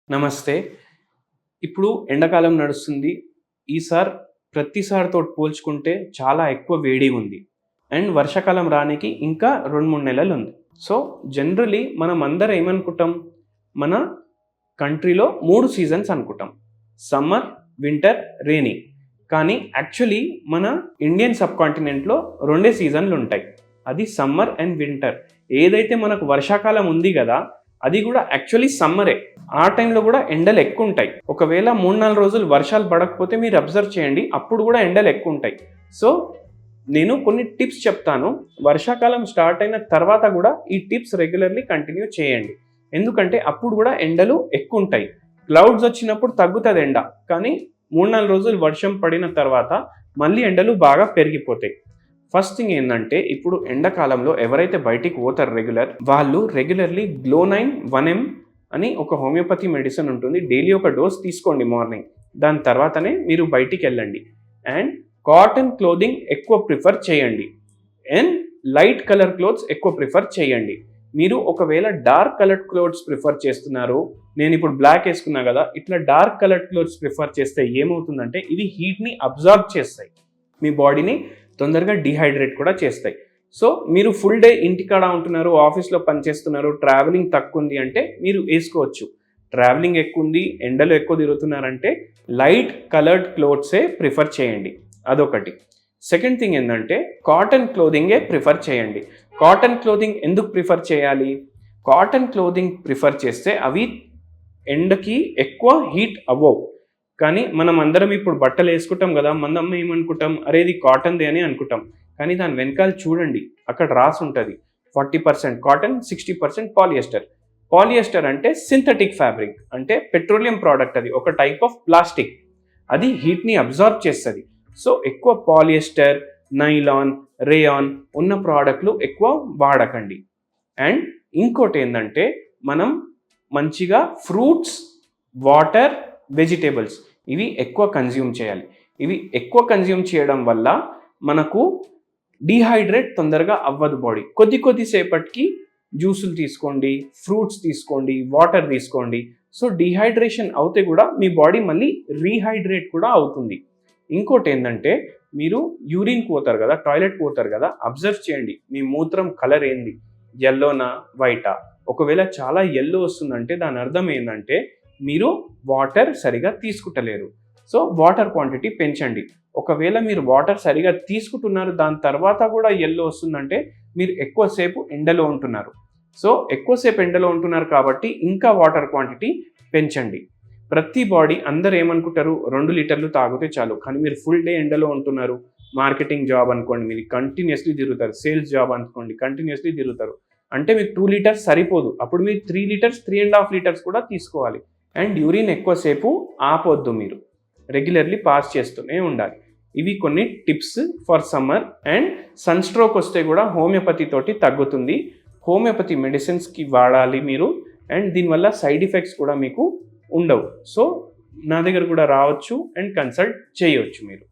నమస్తే. ఇప్పుడు ఎండాకాలం నడుస్తుంది. ఈసారి ప్రతిసారితో పోల్చుకుంటే చాలా ఎక్కువ వేడిగా ఉంది. అండ్ వర్షాకాలం రానికి ఇంకా 2, 3 నెలలుంది. సో, జనరల్లీ మనమందరం ఏమనుకుంటాం? మన కంట్రీలో 3 సీజన్స్ అనుకుంటాం. Summer, winter, rainy. కానీ యాక్చువల్లీ మన ఇండియన్ సబ్ కాంటినెంట్‌లో 2 సీజన్‌లుంటాయి. అది సమ్మర్ అండ్ వింటర్. ఏదైతే మనకు వర్షాకాలం ఉంది గదా! అది కూడా యాక్చువల్లీ సమ్మరే. ఆ టైంలో కూడా ఎండలు ఎక్కువ ఉంటాయి. ఒకవేళ 3-4 రోజులు వర్షాలు పడకపోతే మీరు అబ్జర్వ్ చేయండి, అప్పుడు కూడా ఎండలు ఎక్కువ ఉంటాయి. సో నేను కొన్ని టిప్స్ చెప్తాను. వర్షాకాలం స్టార్ట్ అయిన తర్వాత కూడా ఈ టిప్స్ రెగ్యులర్లీ కంటిన్యూ చేయండి. ఎందుకంటే అప్పుడు కూడా ఎండలు ఎక్కువ ఉంటాయి. క్లౌడ్స్ వచ్చినప్పుడు తగ్గుతుంది ఎండ, కానీ 3-4 రోజులు వర్షం పడిన తర్వాత మళ్ళీ ఎండలు బాగా పెరిగిపోతాయి. ఫస్ట్ థింగ్ ఏంటంటే, ఇప్పుడు ఎండాకాలంలో ఎవరైతే బయటికి పోతారు వాళ్ళు రెగ్యులర్లీ గ్లో9 1M అని ఒక హోమియోపతి మెడిసిన్ ఉంటుంది. డైలీ ఒక డోస్ తీసుకోండి మార్నింగ్. దాని తర్వాతనే మీరు బయటికి వెళ్ళండి. అండ్ కాటన్ క్లోదింగ్ ఎక్కువ ప్రిఫర్ చేయండి. అండ్ లైట్ కలర్ క్లోత్స్ ఎక్కువ ప్రిఫర్ చేయండి. మీరు ఒకవేళ డార్క్ కలర్డ్ క్లోత్స్ ప్రిఫర్ చేస్తున్నారు, నేను ఇప్పుడు బ్లాక్ వేసుకున్నా కదా, ఇట్లా డార్క్ కలర్డ్ క్లోత్స్ ప్రిఫర్ చేస్తే ఏమవుతుందంటే ఇవి హీట్ని అబ్జార్బ్ చేస్తాయి, మీ బాడీని తొందరగా డిహైడ్రేట్ కూడా చేస్తాయి. సో మీరు ఫుల్ డే ఇంటికాడ ఉంటున్నారు, ఆఫీస్లో పనిచేస్తున్నారు, ట్రావెలింగ్ తక్కువ ఉంది అంటే మీరు వేసుకోవచ్చు. ట్రావెలింగ్ ఎక్కువ ఉంది, ఎండలు ఎక్కువ తిరుగుతున్నారంటే లైట్ కలర్డ్ క్లోత్సే ప్రిఫర్ చేయండి. అదొకటి. సెకండ్ థింగ్ ఏంటంటే, కాటన్ క్లోదింగే ప్రిఫర్ చేయండి. కాటన్ క్లోదింగ్ ఎందుకు ప్రిఫర్ చేయాలి? కాటన్ క్లోదింగ్ ప్రిఫర్ చేస్తే అవి ఎండకి ఎక్కువ హీట్ అవ్వవు. కానీ మనం అందరం ఇప్పుడు బట్టలు వేసుకుంటాం కదా, మనం ఏమనుకుంటాం, అరే ఇది కాటన్దే అని అనుకుంటాం. కానీ దాని వెనకాల చూడండి, అక్కడ రాసి ఉంటుంది 40% కాటన్, 60% పాలియస్టర్. పాలియస్టర్ అంటే సింథటిక్ ఫ్యాబ్రిక్, అంటే పెట్రోలియం ప్రోడక్ట్. అది ఒక టైప్ ఆఫ్ ప్లాస్టిక్. అది హీట్ని అబ్జార్బ్ చేస్తుంది. సో ఎక్కువ పాలియస్టర్, నైలాన్, రేయాన్ ఉన్న ప్రోడక్ట్లు ఎక్కువ వాడకండి. అండ్ ఇంకోటి ఏంటంటే, మనం మంచిగా ఫ్రూట్స్, వాటర్, వెజిటేబుల్స్ ఇవి ఎక్కువ కన్జ్యూమ్ చేయాలి. ఇవి ఎక్కువ కన్జ్యూమ్ చేయడం వల్ల మనకు డీహైడ్రేట్ తొందరగా అవ్వదు బాడీ. కొద్దిసేపటికి జ్యూసులు తీసుకోండి, ఫ్రూట్స్ తీసుకోండి, వాటర్ తీసుకోండి. సో డీహైడ్రేషన్ అవుతే కూడా మీ బాడీ మళ్ళీ రీహైడ్రేట్ కూడా అవుతుంది. ఇంకోటి ఏంటంటే, మీరు యూరిన్కి పోతారు కదా, టాయిలెట్కి పోతారు కదా, అబ్జర్వ్ చేయండి మీ మూత్రం కలర్ ఏంది, ఎల్లోనా వైటా. ఒకవేళ చాలా ఎల్లో వస్తుందంటే దాని అర్థం ఏంటంటే మీరు వాటర్ సరిగా తీసుకుంటలేరు. సో వాటర్ క్వాంటిటీ పెంచండి. ఒకవేళ మీరు వాటర్ సరిగా తీసుకుంటున్నారు, దాని తర్వాత కూడా ఎల్లో వస్తుందంటే మీరు ఎక్కువసేపు ఎండలో ఉంటున్నారు. సో ఎక్కువసేపు ఎండలో ఉంటున్నారు కాబట్టి ఇంకా వాటర్ క్వాంటిటీ పెంచండి. ప్రతి బాడీ అందరు ఏమనుకుంటారు, 2 లీటర్లు తాగితే చాలు. కానీ మీరు ఫుల్ డే ఎండలో ఉంటున్నారు. మార్కెటింగ్ జాబ్ అనుకోండి, మీరు కంటిన్యూస్లీ తిరుగుతారు. సేల్స్ జాబ్ అనుకోండి, కంటిన్యూస్లీ తిరుగుతారు. అంటే మీకు 2 లీటర్స్ సరిపోదు. అప్పుడు మీరు 3 లీటర్స్, 3.5 లీటర్స్ కూడా తీసుకోవాలి. అండ్ యూరిన్ ఎక్కువసేపు ఆపొద్దు, మీరు రెగ్యులర్లీ పాస్ చేస్తూనే ఉండాలి. ఇవి కొన్ని tips for summer. And sunstroke వస్తే కూడా హోమియోపతి తోటి తగ్గుతుంది. హోమియోపతి మెడిసిన్స్కి వాడాలి మీరు. అండ్ దీనివల్ల సైడ్ ఎఫెక్ట్స్ కూడా మీకు ఉండవు. సో నా దగ్గర కూడా రావచ్చు అండ్ కన్సల్ట్ చేయవచ్చు మీరు.